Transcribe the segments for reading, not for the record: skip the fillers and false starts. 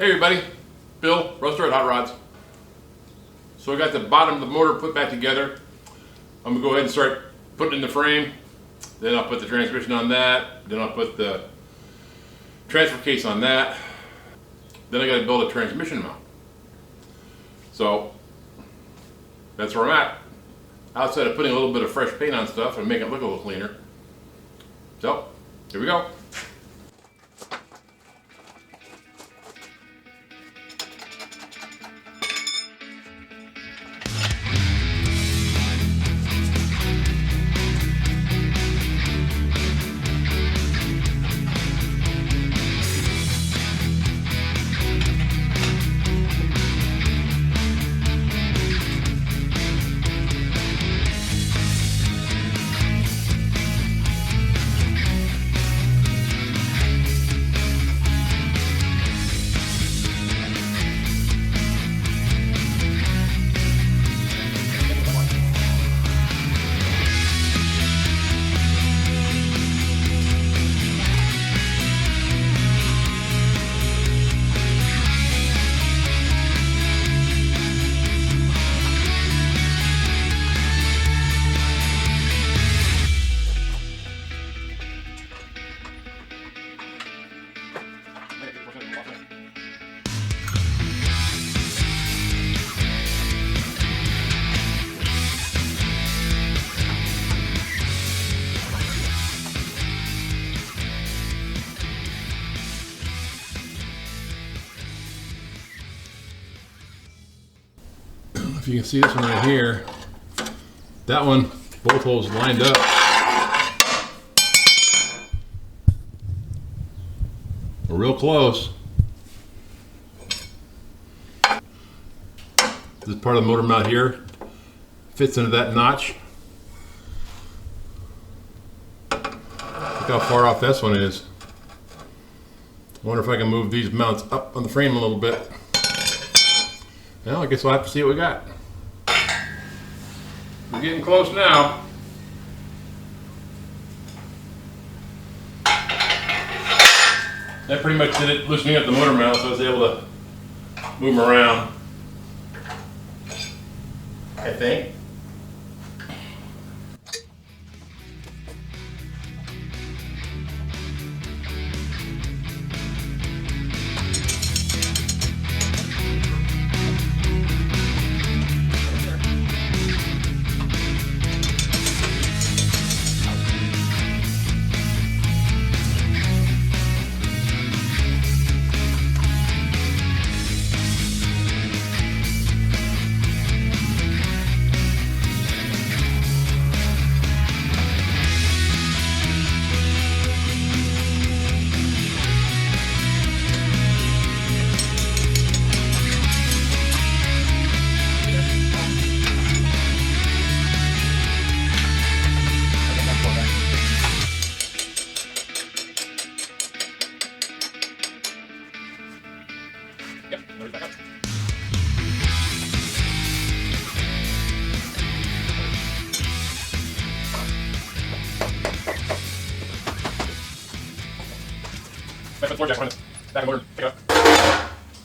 Hey everybody, Bill, Roaster at Hot Rods. So I got the bottom of the motor put back together. I'm gonna go ahead and start putting in the frame. Then I'll put the transmission on that. Then I'll put the transfer case on that. Then I gotta build a transmission mount. So that's where I'm at. Outside of putting a little bit of fresh paint on stuff and making it look a little cleaner. So, here we go. If you can see this one right here, that one, both holes lined up. We're real close. This part of the motor mount here fits into that notch. Look how far off this one is. I wonder if I can move these mounts up on the frame a little bit. Well, I guess we'll have to see what we got. We're getting close now. That pretty much did it, loosening up the motor mount, so I was able to move them around, I think. Back up. Back to the floor, Jack. Back in order. Pick it up.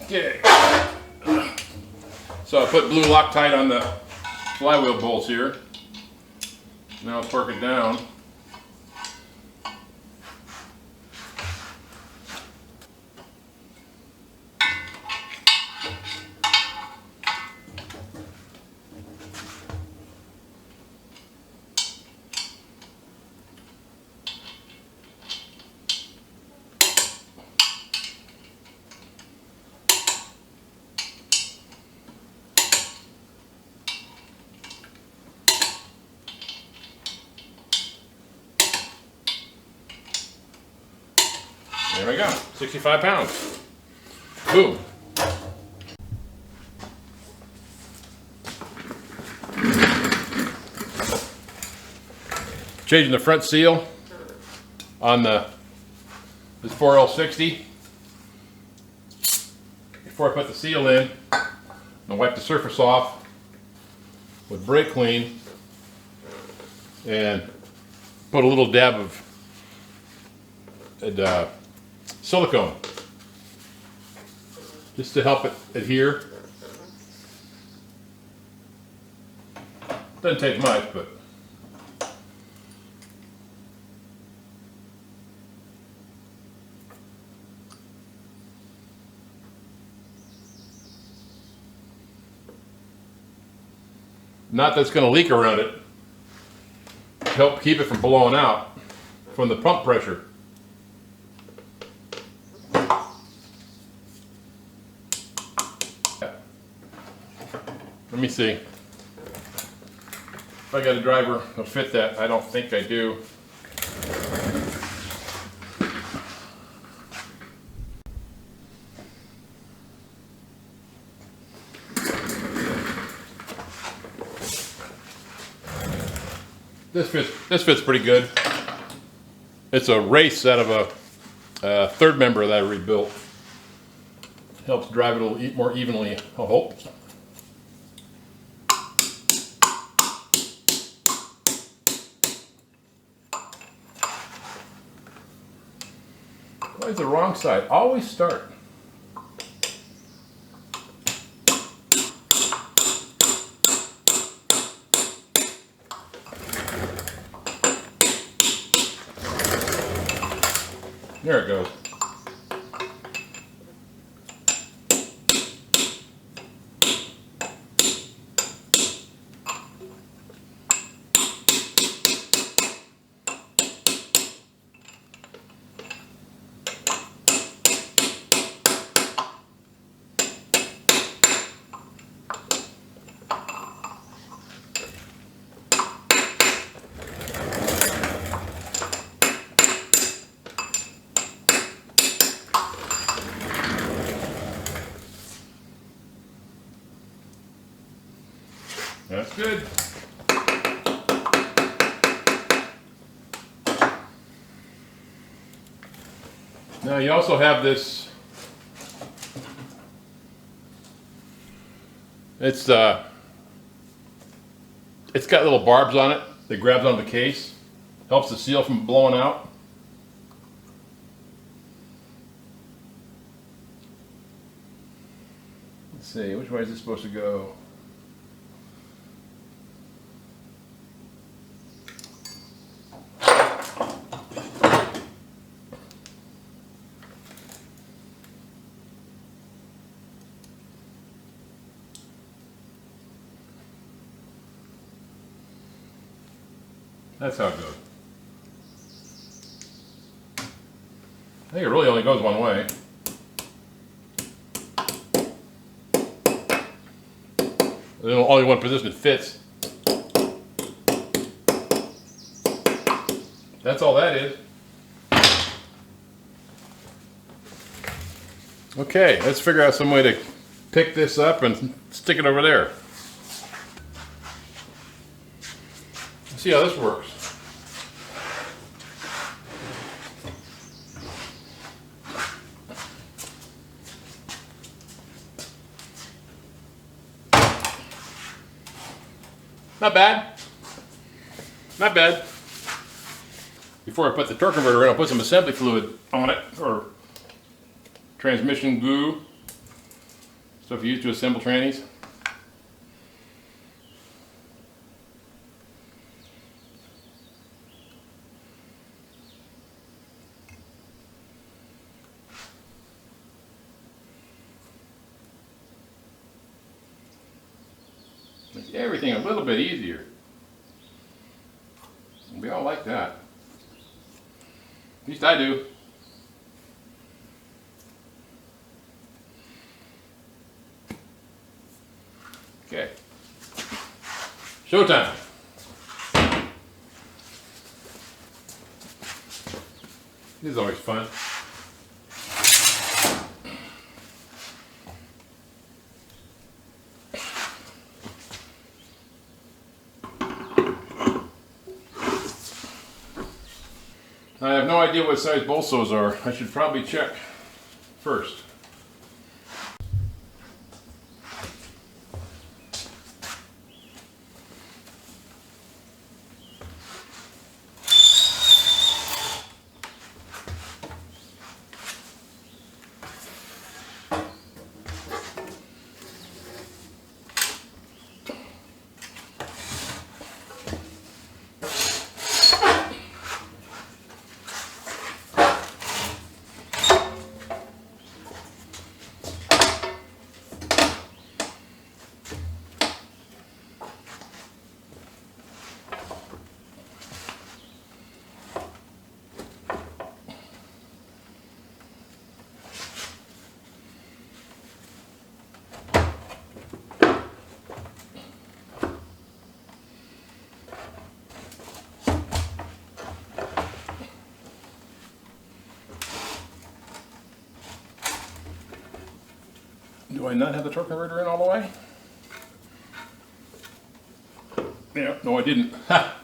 Okay. So I put blue Loctite on the flywheel bolts here. Now I'll torque it down. There we go, 65 pounds. Boom. Changing the front seal on this 4L60. Before I put the seal in, I'll wipe the surface off with brake clean and put a little dab of silicone just to help it adhere. Doesn't take much, but not that it's going to leak around it. Help keep it from blowing out from the pump pressure. Let me see if I got a driver that'll fit that. I don't think I do. This fits pretty good. It's a race out of a third member that I rebuilt. Helps drive it a little more evenly, I hope. Always the wrong side. Always start. There it goes. That's good. Now you also have this, it's got little barbs on it that grabs on the case, helps the seal from blowing out. Let's see, which way is this supposed to go? That's how it goes. I think it really only goes one way. There's only one position it fits. That's all that is. Okay, let's figure out some way to pick this up and stick it over there. Let's see how this works. Not bad. Not bad. Before I put the torque converter in, I'll put some assembly fluid on it, or transmission glue, stuff you use to assemble trannies. Makes everything a little bit easier. We all like that. At least I do. Okay. Showtime. This is always fun. I have no idea what size bolt sews are. I should probably check first. Do I not have the torque converter in all the way? Yeah, no I didn't. Ha!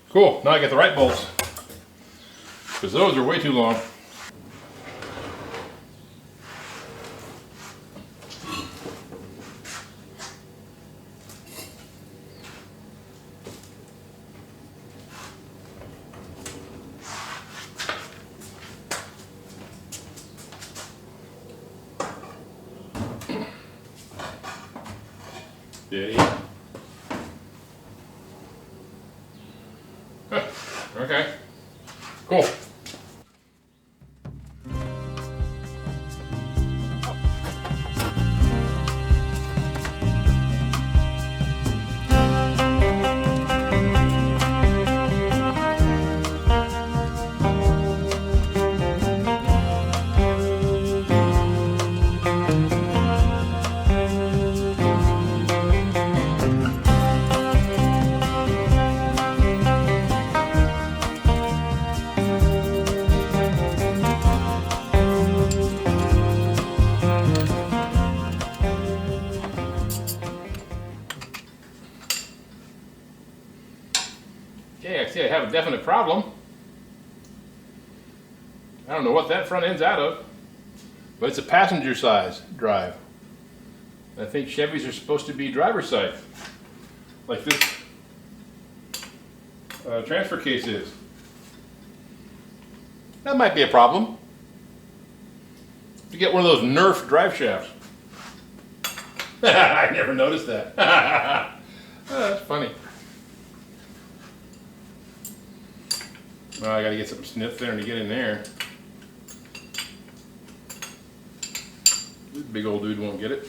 Cool, now I get the right bolts, because those are way too long. Yeah. Okay, cool. Okay, I see I have a definite problem. I don't know what that front end's out of, but it's a passenger size drive. I think Chevys are supposed to be driver side, like this transfer case is. That might be a problem. You get one of those Nerf drive shafts. I never noticed that. Oh, that's funny. Well, I gotta get some sniff there to get in there. This big old dude won't get it.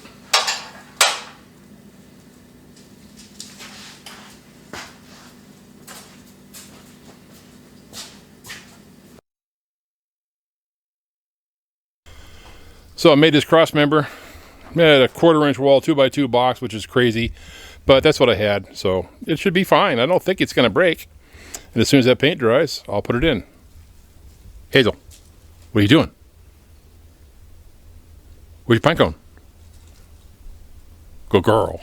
So I made this cross member. I had a 1/4-inch wall 2x2 box, which is crazy, but that's what I had. So it should be fine. I don't think it's gonna break. And as soon as that paint dries, I'll put it in. Hazel, what are you doing? Where's your pine cone? Good girl.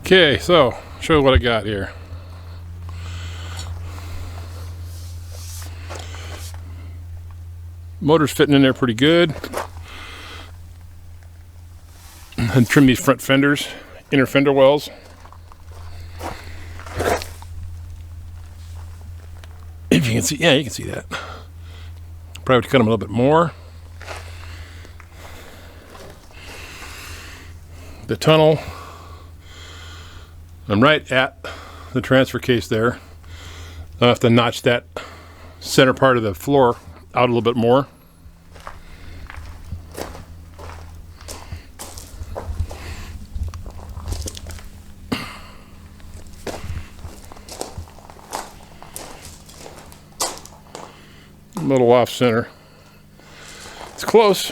Okay, so show you what I got here. Motor's fitting in there pretty good. And trim these front fenders, inner fender wells. If you can see, yeah, you can see that. Probably have to cut them a little bit more. The tunnel, I'm right at the transfer case there. I'll have to notch that center part of the floor out a little bit more. A little off center. It's close.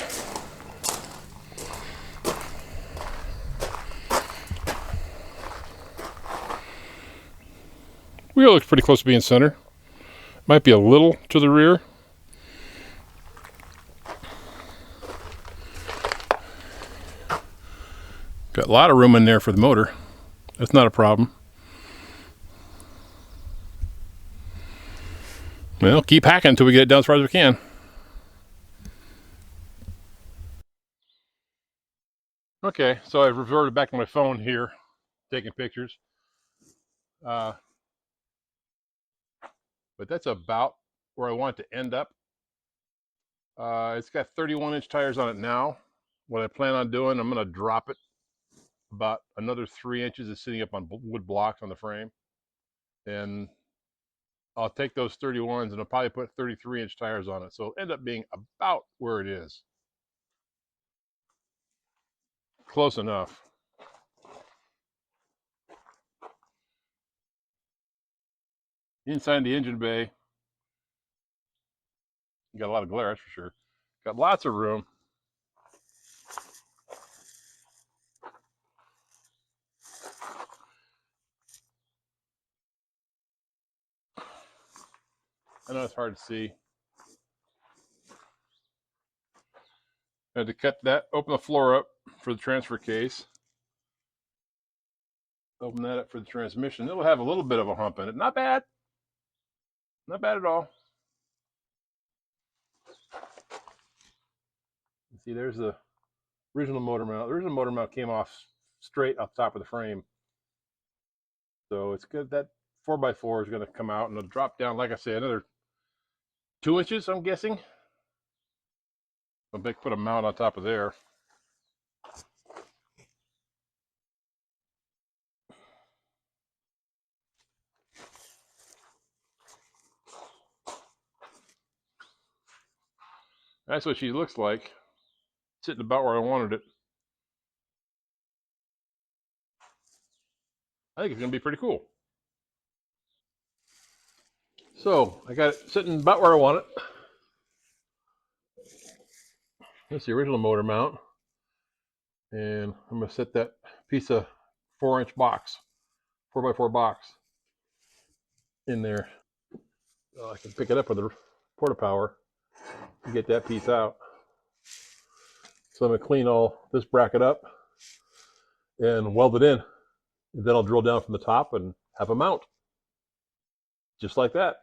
Wheel looks pretty close to being center. Might be a little to the rear. Got a lot of room in there for the motor. That's not a problem. Well, keep hacking until we get it down as far as we can. Okay, so I've reverted back to my phone here, taking pictures. But that's about where I want it to end up. It's got 31-inch tires on it now. What I plan on doing, I'm going to drop it about another 3 inches. It's sitting up on wood blocks on the frame. And I'll take those 31s and I'll probably put 33-inch tires on it. So it'll end up being about where it is. Close enough. Inside the engine bay, you got a lot of glare, that's for sure. Got lots of room. I know it's hard to see. I had to cut that, open the floor up for the transfer case. Open that up for the transmission. It'll have a little bit of a hump in it. Not bad. Not bad at all. See, there's the original motor mount. The original motor mount came off straight off the top of the frame. So it's good. That 4x4 is going to come out and it'll drop down, like I said, another 2 inches, I'm guessing. I'll put a mount on top of there. That's what she looks like. Sitting about where I wanted it. I think it's going to be pretty cool. So I got it sitting about where I want it. That's the original motor mount. And I'm going to set that piece of 4-inch box, 4x4 box in there. I can pick it up with a porta power and get that piece out. So I'm going to clean all this bracket up and weld it in. And then I'll drill down from the top and have a mount. Just like that.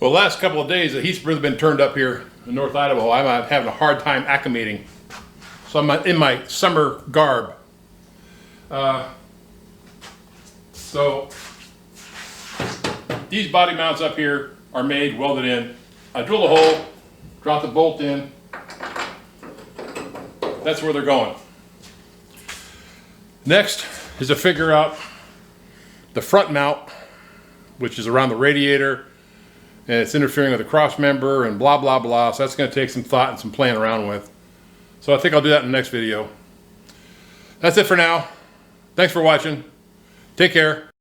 Well, the last couple of days, the heat's really been turned up here in North Idaho. I'm having a hard time acclimating. So I'm in my summer garb. So these body mounts up here are made, welded in. I drill a hole, drop the bolt in. That's where they're going. Next is to figure out the front mount, which is around the radiator, and it's interfering with the cross member and blah, blah, blah. So that's going to take some thought and some playing around with. So I think I'll do that in the next video. That's it for now. Thanks for watching. Take care.